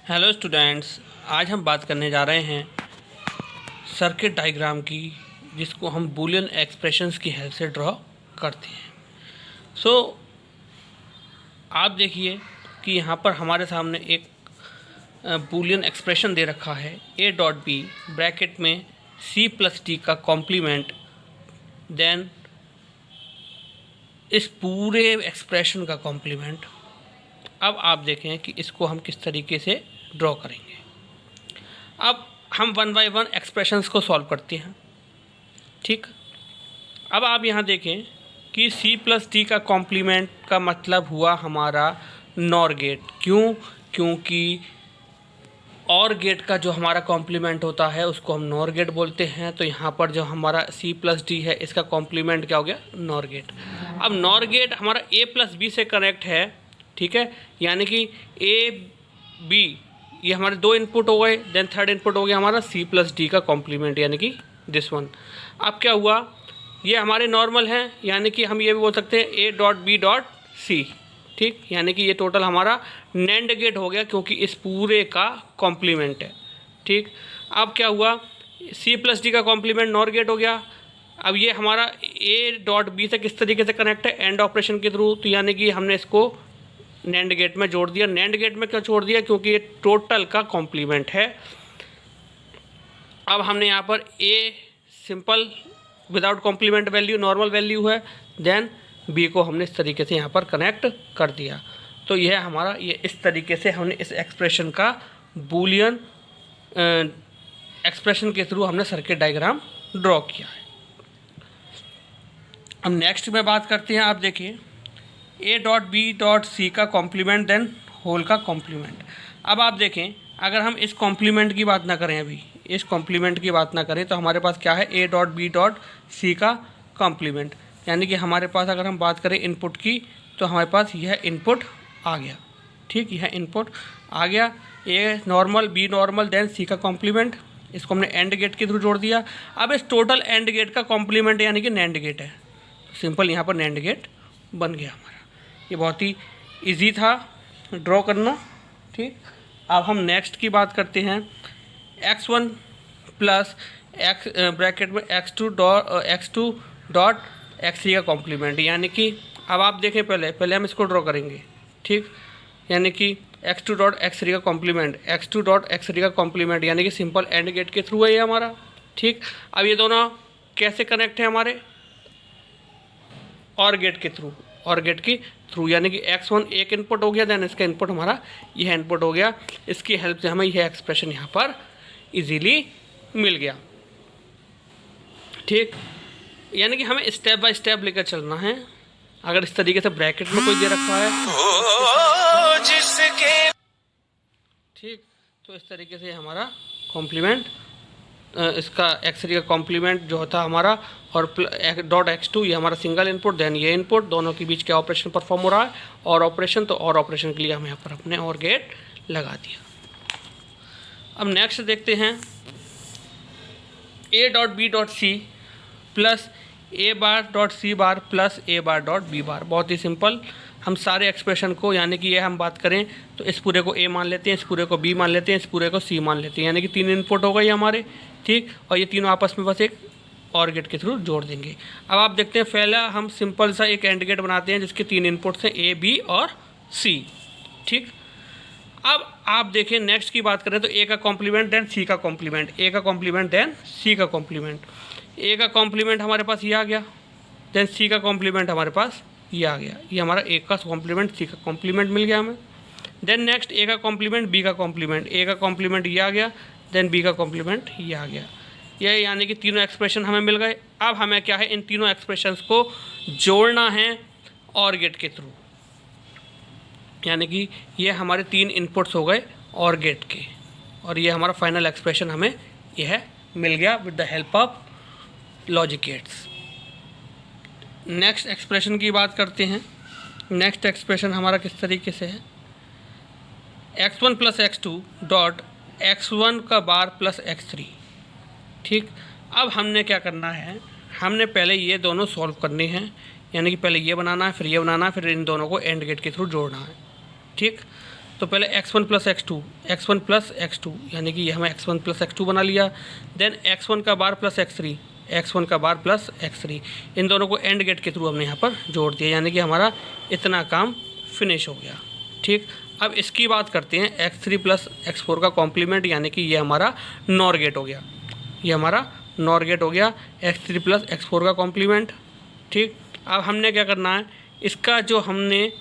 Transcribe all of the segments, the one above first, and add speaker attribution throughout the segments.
Speaker 1: Hello students, आज हम बात करने जा रहे हैं सर्किट डायग्राम की, जिसको हम बूलियन एक्सप्रेशंस की हेल्प से ड्रॉ करते हैं। आप देखिए कि यहाँ पर हमारे सामने एक बूलियन एक्सप्रेशन दे रखा है, a डॉट बी ब्रैकेट में c प्लस डी का कॉम्प्लीमेंट, देन इस पूरे एक्सप्रेशन का कॉम्प्लीमेंट। अब आप देखें कि इसको हम किस तरीके से ड्रॉ करेंगे। अब हम वन बाय वन एक्सप्रेशंस को सॉल्व करते हैं। ठीक, अब आप यहाँ देखें कि c प्लस डी का कॉम्प्लीमेंट का मतलब हुआ हमारा नॉर गेट। क्यों? क्योंकि और गेट का जो हमारा कॉम्प्लीमेंट होता है उसको हम नॉर गेट बोलते हैं। तो यहाँ पर जो हमारा c प्लस डी है, इसका कॉम्प्लीमेंट क्या हो गया? NOR gate. अब नॉर गेट हमारा a प्लस बी से कनेक्ट है, ठीक है, यानी कि a b ये हमारे दो इनपुट हो गए। देन थर्ड इनपुट हो गया हमारा c प्लस डी का कॉम्प्लीमेंट, यानी कि दिस वन। अब क्या हुआ, ये हमारे नॉर्मल हैं, यानी कि हम ये भी बोल सकते हैं a dot B dot C. ठीक, यानी कि ये टोटल हमारा नैंड गेट हो गया, क्योंकि इस पूरे का कॉम्प्लीमेंट है। ठीक, अब क्या हुआ, c प्लस डी का कॉम्प्लीमेंट नॉर गेट हो गया। अब ये हमारा a डॉट बी से किस तरीके से कनेक्ट है? एंड ऑपरेशन के थ्रू। तो यानी कि हमने इसको नैंड गेट में जोड़ दिया। नैंड गेट में क्यों छोड़ दिया? क्योंकि ये टोटल का कॉम्प्लीमेंट है। अब हमने यहाँ पर a simple without complement value, normal value है, देन b को हमने इस तरीके से यहाँ पर कनेक्ट कर दिया। तो यह हमारा, ये इस तरीके से हमने इस एक्सप्रेशन का बूलियन एक्सप्रेशन के थ्रू हमने सर्किट डायग्राम ड्रॉ किया है। अब नेक्स्ट में बात करते हैं। आप देखिए a dot B dot C का कॉम्प्लीमेंट, देन होल का कॉम्प्लीमेंट। अब आप देखें, अगर हम इस कॉम्प्लीमेंट की बात ना करें, अभी इस कॉम्प्लीमेंट की बात ना करें, तो हमारे पास क्या है? a dot B dot C का कॉम्प्लीमेंट, यानी कि हमारे पास अगर हम बात करें इनपुट की, तो हमारे पास यह इनपुट आ गया। ठीक, यह इनपुट आ गया, a normal, b normal, then c का कॉम्प्लीमेंट। इसको हमने एंड गेट के थ्रू जोड़ दिया। अब इस टोटल एंड गेट का कॉम्प्लीमेंट यानी कि नैंड गेट है, सिंपल यहाँ पर नैंड गेट बन गया हमारा। ये बहुत ही इजी था ड्रॉ करना। ठीक, अब हम नेक्स्ट की बात करते हैं। x1 प्लस एक्स ब्रैकेट में x2 डॉट x3 का कॉम्प्लीमेंट, यानी कि अब आप देखें, पहले हम इसको ड्रॉ करेंगे। ठीक, यानी कि x2 डॉट x3 का कॉम्प्लीमेंट, x2 डॉट x3 का कॉम्प्लीमेंट, यानी कि सिंपल एंड गेट के थ्रू है ये हमारा। ठीक, अब ये दोनों कैसे कनेक्ट है हमारे? और गेट के थ्रू, और गेट की थ्रू, यानी कि x1 एक इनपुट हो गया, देन इसका इनपुट हमारा यह इनपुट हो गया। इसकी हेल्प से हमें यह एक्सप्रेशन यहाँ पर इजीली मिल गया। ठीक, यानी कि हमें स्टेप बाय स्टेप लेकर चलना है। अगर इस तरीके से ब्रैकेट में कोई दे रखा है ठीक, तो इस तरीके से हमारा कॉम्प्लीमेंट, इसका x3 का कॉम्प्लीमेंट जो होता है हमारा, और डॉट x2 ये हमारा सिंगल इनपुट, देन ये इनपुट, दोनों के बीच क्या ऑपरेशन परफॉर्म हो रहा है? और ऑपरेशन। तो और ऑपरेशन के लिए हम यहाँ पर अपने और गेट लगा दिया। अब नेक्स्ट देखते हैं, a dot B dot C plus a bar dot C bar plus a bar dot B bar. बहुत ही सिंपल, हम सारे एक्सप्रेशन को, यानी कि ये हम बात करें तो इस पूरे को a मान लेते हैं, इस पूरे को b मान लेते हैं, इस पूरे को c मान लेते हैं, यानी कि तीन इनपुट हो गए हमारे। ठीक, और ये तीनों आपस में बस एक और गेट के थ्रू जोड़ देंगे। अब आप देखते हैं, पहला हम सिंपल सा एक एंड गेट बनाते हैं जिसके तीन इनपुट्स हैं a b और c। ठीक, अब आप देखें नेक्स्ट की बात करें तो a का कॉम्प्लीमेंट, देन c का कॉम्प्लीमेंट, a का कॉम्प्लीमेंट, देन c का कॉम्प्लीमेंट। a का कॉम्प्लीमेंट हमारे पास ये आ गया, देन c का कॉम्प्लीमेंट हमारे पास ये आ गया। ये हमारा a का कॉम्प्लीमेंट, c का कॉम्प्लीमेंट मिल गया हमें। देन नेक्स्ट a का कॉम्प्लीमेंट, b का कॉम्प्लीमेंट, a का कॉम्प्लीमेंट ये आ गया, देन b का कॉम्प्लीमेंट ये आ गया। ये यानी कि तीनों एक्सप्रेशन हमें मिल गए। अब हमें क्या है, इन तीनों एक्सप्रेशंस को जोड़ना है और गेट के थ्रू, यानी कि ये हमारे तीन इनपुट्स हो गए और गेट के, और ये हमारा फाइनल एक्सप्रेशन हमें यह मिल गया with the help of logic gets. Next expression की बात करते हैं। नेक्स्ट एक्सप्रेशन हमारा किस तरीके से है? x1 plus x2 dot x1 का बार प्लस x3। ठीक, अब हमने क्या करना है, हमने पहले ये दोनों सॉल्व करने हैं, यानी कि पहले ये बनाना है, फिर ये बनाना है, फिर इन दोनों को एंड गेट के थ्रू जोड़ना है। ठीक, तो पहले x1 प्लस x2 यानी कि ये हमें x1 प्लस x2 बना लिया। देन x1 का बार प्लस x3 इन दोनों को एंड गेट के थ्रू हमने यहाँ पर जोड़ दिया, यानी कि हमारा इतना काम फिनिश हो गया। ठीक, अब इसकी बात करते हैं x3 प्लस x4 का कॉम्प्लीमेंट, यानी कि ये हमारा नॉर गेट हो गया। ये हमारा नॉर गेट हो गया x3 प्लस x4 का कॉम्प्लीमेंट। ठीक, अब हमने क्या करना है, इसका जो हमने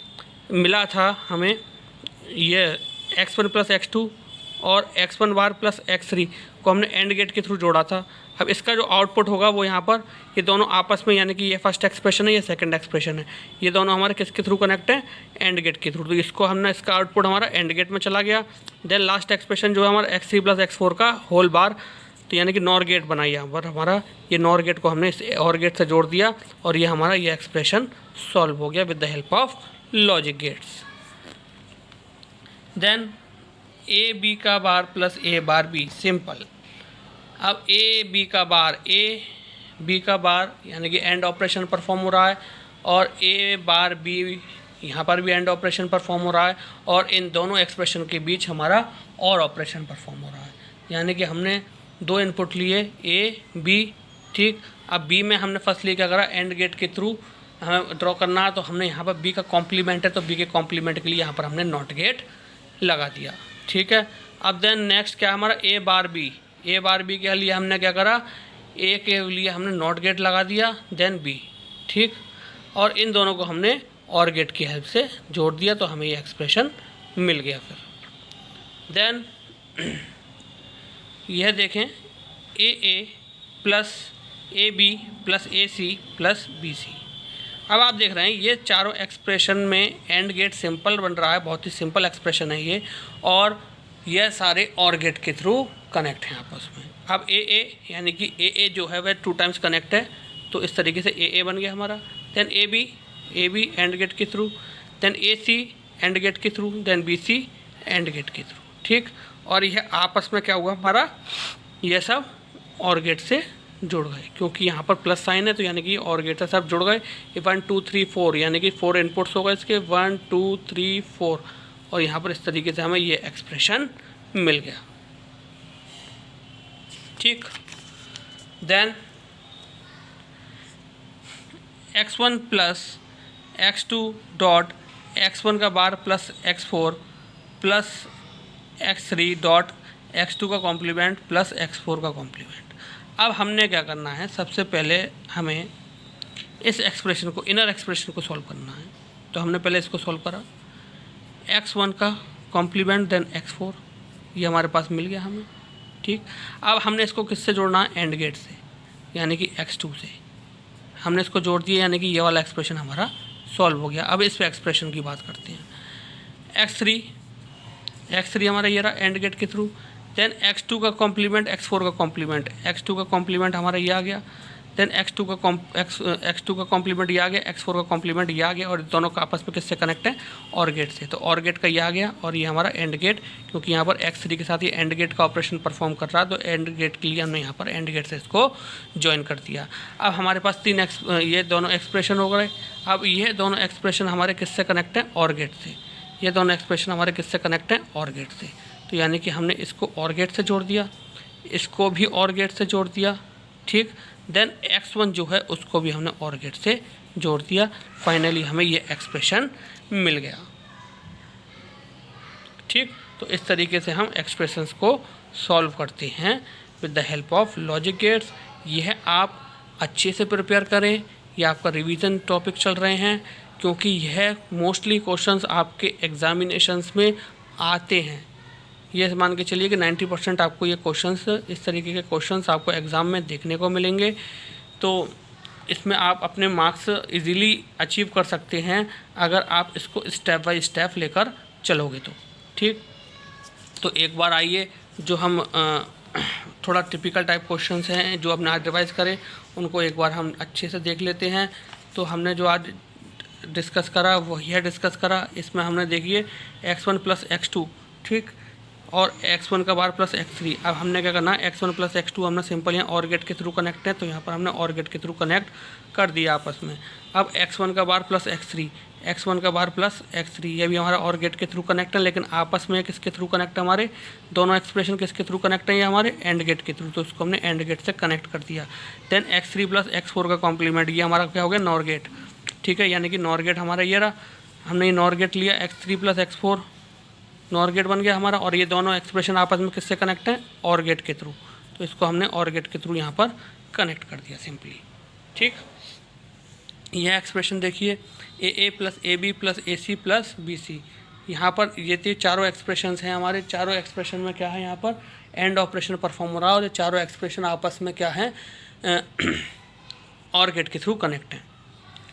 Speaker 1: मिला था हमें ये x1 प्लस x2 और x1 बार प्लस x3 को हमने एंड गेट के थ्रू जोड़ा था। अब इसका जो आउटपुट होगा वो यहाँ पर ये दोनों आपस में, यानी कि ये फर्स्ट एक्सप्रेशन है, ये सेकंड एक्सप्रेशन है, ये दोनों हमारे किसके थ्रू कनेक्ट है, एंड गेट के थ्रू। तो इसको हमने, इसका आउटपुट हमारा एंड गेट में चला गया। देन लास्ट एक्सप्रेशन जो है हमारा x3 प्लस x4 का होल बार, तो यानी कि नॉर गेट बनाई यहाँ पर हमारा, ये नॉर गेट को हमने इस और गेट से जोड़ दिया और ये हमारा ये एक्सप्रेशन सॉल्व हो गया with the help of logic gates. Then A B का bar plus A bar B, simple. अब ए बी का बार यानी कि एंड ऑपरेशन परफॉर्म हो रहा है और ए बार बी यहाँ पर भी एंड ऑपरेशन परफॉर्म हो रहा है और इन दोनों एक्सप्रेशन के बीच हमारा और ऑपरेशन परफॉर्म हो रहा है, यानी कि हमने दो इनपुट लिए ए बी। ठीक, अब बी में हमने फर्स्टली क्या करा, एंड गेट के थ्रू हमें ड्रॉ करना है, तो हमने यहाँ पर बी का कॉम्प्लीमेंट है तो बी के कॉम्प्लीमेंट के लिए यहाँ पर हमने नॉट गेट लगा दिया। ठीक है, अब देन नेक्स्ट क्या हमारा ए बार बी के लिए हमने क्या करा, ए के लिए हमने नॉट गेट लगा दिया, देन बी। ठीक, और इन दोनों को हमने और गेट की हेल्प से जोड़ दिया तो हमें ये एक्सप्रेशन मिल गया। फिर देन यह देखें A plus A B plus A C plus B C. अब आप देख रहे हैं ये चारों एक्सप्रेशन में एंड गेट सिंपल बन रहा है, बहुत ही सिंपल एक्सप्रेशन है ये, और यह सारे और गेट के थ्रू कनेक्ट हैं आपस में। अब ए यानी कि ए जो है वह 2 टाइम्स कनेक्ट है, तो इस तरीके से ए बन गया हमारा। Then A B and gate के through, then A C and gate के through, then B C and gate के थ्रू। ठीक, और यह आपस में क्या हुआ हमारा, यह सब और गेट से जुड़ गए, क्योंकि यहाँ पर प्लस साइन है तो यानी कि और गेट से सब जुड़ गए। ये 1 2 3 4 यानी कि 4 इनपुट्स हो गए इसके, 1 2 3 4, और यहाँ पर इस तरीके से हमें ये एक्सप्रेशन मिल गया। ठीक, then x1 plus x2 dot x1 का bar plus x4 plus x3 dot x2 का कॉम्प्लीमेंट प्लस x4 का कॉम्प्लीमेंट। अब हमने क्या करना है, सबसे पहले हमें इस एक्सप्रेशन को, इनर एक्सप्रेशन को सॉल्व करना है। तो हमने पहले इसको सॉल्व करा, x1 का कॉम्प्लीमेंट देन x4, ये हमारे पास मिल गया हमें। ठीक, अब हमने इसको किससे जोड़ना है, एंड गेट से, यानी कि x2 से हमने इसको जोड़ दिया, यानी कि ये वाला एक्सप्रेशन हमारा सॉल्व हो गया। अब इस पे एक्सप्रेशन की बात करते हैं। x3 हमारा ये रहा एंड गेट के थ्रू, देन x2 का कॉम्प्लीमेंट x4 का कॉम्प्लीमेंट, x2 का कॉम्प्लीमेंट हमारा ये आ गया, देन x2 का कॉम्प्लीमेंट ये आ गया, x4 का कॉम्प्लीमेंट ये आ गया, और दोनों का आपस में किससे कनेक्ट है, और गेट से। तो और गेट का ये आ गया और ये हमारा एंड गेट, क्योंकि यहाँ पर x3 के साथ ये एंड गेट का ऑपरेशन परफॉर्म कर रहा है, तो एंड गेट के लिए हमने यहाँ पर एंड गेट से इसको ज्वाइन कर दिया। अब हमारे पास ये दोनों एक्सप्रेशन हो गए। अब ये दोनों एक्सप्रेशन हमारे किससे कनेक्ट हैं, और गेट से। ये दोनों एक्सप्रेशन हमारे किससे कनेक्ट हैं, और गेट से। तो यानी कि हमने इसको और गेट से जोड़ दिया, इसको भी और गेट से जोड़ दिया। ठीक, देन x1 जो है उसको भी हमने और गेट से जोड़ दिया। फाइनली हमें ये एक्सप्रेशन मिल गया। ठीक, तो इस तरीके से हम एक्सप्रेशंस को सॉल्व करते हैं with the help of logic gets. यह आप अच्छे से प्रिपेयर करें, यह आपका रिवीजन टॉपिक चल रहे हैं, क्योंकि यह मोस्टली क्वेश्चंस आपके एग्जामिनेशंस में आते हैं। ये मान के चलिए कि 90% आपको ये क्वेश्चंस, इस तरीके के क्वेश्चंस आपको एग्ज़ाम में देखने को मिलेंगे। तो इसमें आप अपने मार्क्स इजीली अचीव कर सकते हैं अगर आप इसको स्टेप बाय स्टेप लेकर चलोगे तो। ठीक, तो एक बार आइए जो हम थोड़ा टिपिकल टाइप क्वेश्चंस हैं जो अपने आज रिवाइज करें, उनको एक बार हम अच्छे से देख लेते हैं। तो हमने जो आज डिस्कस करा वो यह डिस्कस करा, इसमें हमने देखिए x1 प्लस x2, ठीक, और x1 का बार प्लस x3। अब हमने क्या करना है, x1 प्लस x2 हमने सिंपल यहाँ और गेट के थ्रू कनेक्ट है, तो यहाँ पर हमने और गेट के थ्रू कनेक्ट कर दिया आपस में। अब x1 का बार प्लस x3, x1 का बार प्लस x3, ये भी हमारा और गेट के थ्रू कनेक्ट है, लेकिन आपस में किसके थ्रू कनेक्ट है, हमारे दोनों एक्सप्रेशन किसके थ्रू कनेक्ट है, ये हमारे एंड गेट के थ्रू, तो इसको हमने एंड गेट से कनेक्ट कर दिया। देन x3 प्लस x4 का कॉम्प्लीमेंट, ये हमारा क्या हो गया, नॉर गेट, ठीक है, यानी कि नॉर गेट हमारा ये रहा, हमने ये नॉर गेट लिया, x3 plus x4 nor gate बन गया हमारा, और ये दोनों एक्सप्रेशन आपस में किससे कनेक्ट हैं, और गेट के थ्रू, तो इसको हमने और गेट के थ्रू यहाँ पर कनेक्ट कर दिया सिंपली। ठीक, यह एक्सप्रेशन देखिए, A plus A B plus A C plus B C, यहाँ पर ये चारों एक्सप्रेशंस हैं हमारे, चारों एक्सप्रेशन में क्या है, यहाँ पर एंड ऑपरेशन परफॉर्म हो रहा है, और ये चारों एक्सप्रेशन आपस में क्या है, और गेट के थ्रू कनेक्ट हैं।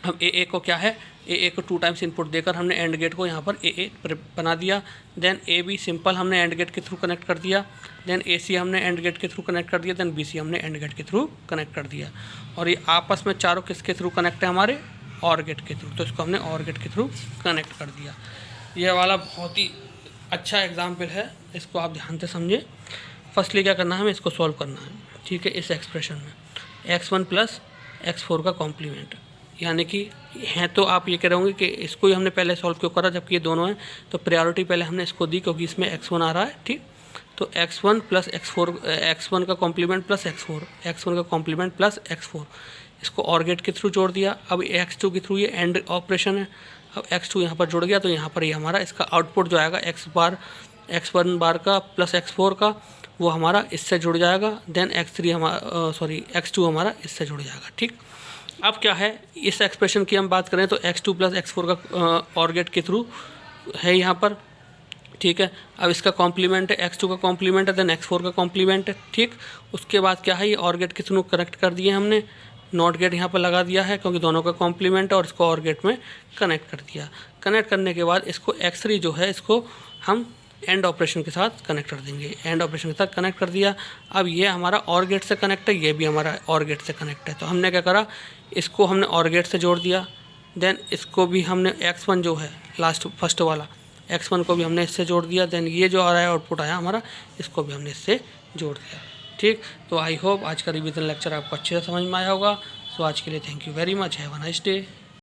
Speaker 1: हम ए को क्या है, ए को 2 टाइम्स इनपुट देकर हमने एंड गेट को यहाँ पर ए बना दिया। देन ए बी सिंपल हमने एंड गेट के थ्रू कनेक्ट कर दिया। देन ए सी हमने एंड गेट के थ्रू कनेक्ट कर दिया। देन बी सी हमने एंड गेट के थ्रू कनेक्ट कर दिया। और ये आपस में चारों किसके थ्रू कनेक्ट है, हमारे और गेट के थ्रू, तो इसको हमने और गेट के थ्रू कनेक्ट कर दिया। ये वाला बहुत ही अच्छा एग्जाम्पल है, इसको आप ध्यान से समझें। फर्स्टली क्या करना है, हमें इसको सॉल्व करना है, ठीक है। इस एक्सप्रेशन में x1 प्लस x4 का कॉम्प्लीमेंट, यानी कि हैं, तो आप ये कह रहे होंगे कि इसको ही हमने पहले सॉल्व क्यों करा जबकि ये दोनों हैं, तो प्रायोरिटी पहले हमने इसको दी क्योंकि इसमें x1 आ रहा है, ठीक। तो x1 प्लस x4, x1 का कॉम्प्लीमेंट प्लस x4, x1 का कॉम्प्लीमेंट प्लस x4, इसको और गेट के थ्रू जोड़ दिया। अब x2 के थ्रू ये एंड ऑपरेशन है, अब x2 यहाँ पर जुड़ गया, तो यहाँ पर ये हमारा इसका आउटपुट जो आएगा x1 बार का प्लस x4 का, वो हमारा इससे जुड़ जाएगा। देन x2 हमारा इससे जुड़ जाएगा, ठीक। अब क्या है, इस एक्सप्रेशन की हम बात करें तो x2 प्लस x4 का और गेट के थ्रू है यहाँ पर, ठीक है। अब इसका कॉम्प्लीमेंट है, x2 का कॉम्प्लीमेंट है, देन x4 का कॉम्प्लीमेंट है, ठीक। उसके बाद क्या है, ये और गेट के थ्रू कनेक्ट कर दिए हमने, नॉट गेट यहाँ पर लगा दिया है क्योंकि दोनों का कॉम्प्लीमेंट है, और इसको और गेट में कनेक्ट कर दिया। कनेक्ट करने के बाद इसको x3 जो है, इसको हम एंड ऑपरेशन के साथ कनेक्ट कर देंगे। एंड ऑपरेशन के साथ कनेक्ट कर दिया। अब ये हमारा और गेट से कनेक्ट है, ये भी हमारा और गेट से कनेक्ट है, तो हमने क्या करा, इसको हमने और गेट से जोड़ दिया। देन इसको भी हमने x1 जो है फर्स्ट वाला x1 को भी हमने इससे जोड़ दिया। देन ये जो आ रहा है आउटपुट आया हमारा, इसको भी हमने इससे जोड़ दिया, ठीक। तो आई होप आज का रिवीजन लेक्चर आपको अच्छे से समझ में आया होगा। सो आज के लिए thank you very much, have a nice day.